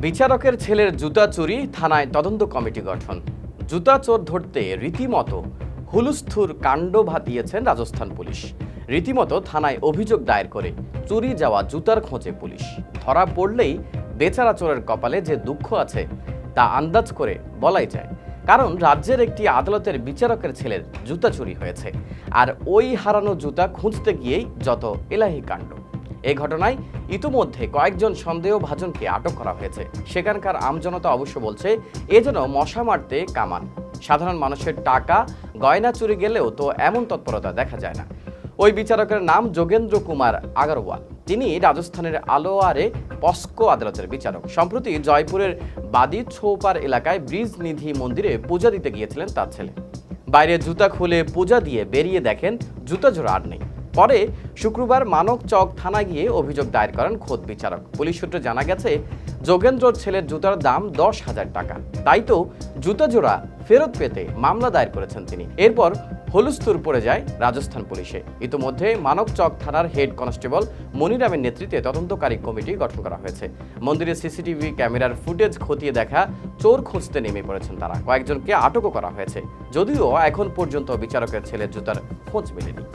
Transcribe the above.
বিচারকের ছেলের জুতা চুরি, থানায় তদন্ত কমিটি গঠন। জুতা চোর ধরতে রীতিমতো হুলস্থুল কাণ্ড দিয়েছেন রাজস্থান পুলিশ। রীতিমতো থানায় অভিযোগ দায়ের করে চুরি যাওয়া জুতার খোঁজে পুলিশ। ধরা পড়লেই বেচারা চোরের কপালে যে দুঃখ আছে তা আন্দাজ করে বলাই যায়, কারণ রাজ্যের একটি আদালতের বিচারকের ছেলের জুতা চুরি হয়েছে, আর ওই হারানো জুতা খুঁজতে গিয়েই যত এলাহি কাণ্ড। এই ঘটনায় ইতিমধ্যে কয়েকজন সন্দেহভাজনকে আটক করা হয়েছে। সেখানকার আমজনতা অবশ্য বলছে এ যেন মশা মারতে কামান। সাধারণ মানুষের টাকা গয়না চুরি গেলেও তো এমন তৎপরতা দেখা যায় না। ওই বিচারকের নাম যোগেন্দ্র কুমার আগরওয়াল। তিনি রাজস্থানের আলোয়ারে পস্কো আদালতের বিচারক। সম্প্রতি জয়পুরের বাদি ছৌপার এলাকায় ব্রিজ নিধি মন্দিরে পূজা দিতে গিয়েছিলেন তার ছেলে। বাইরে জুতা খুলে পূজা দিয়ে বেরিয়ে দেখেন জুতা জোড়া আর নেই। পরে শুক্রবার মানক চক থানায় গিয়ে অভিযোগ দায়ের করেন খোদ বিচারক। পুলিশ সূত্রে জানা গেছে, যোগেন্দ্রর ছেলের জুতার দাম 10,000 টাকা। তাই তো জুতা জোড়া ফেরত পেতে মামলা দায়ের করেছেন তিনি। এরপর হুলস্থুল পড়ে যায় রাজস্থান পুলিশে। ইতিমধ্যে মানক চক থানার হেড কনস্টেবল মনিরামের নেতৃত্বে তদন্তকারী কমিটি গঠন করা হয়েছে। মন্দিরের সিসিটিভি ক্যামেরার ফুটেজ খতিয়ে দেখা চোর খুঁজতে নেমে পড়েছেন তারা। কয়েকজনকে আটকও করা হয়েছে, যদিও এখন পর্যন্ত বিচারকের ছেলের জুতার খোঁজ মেলেনি।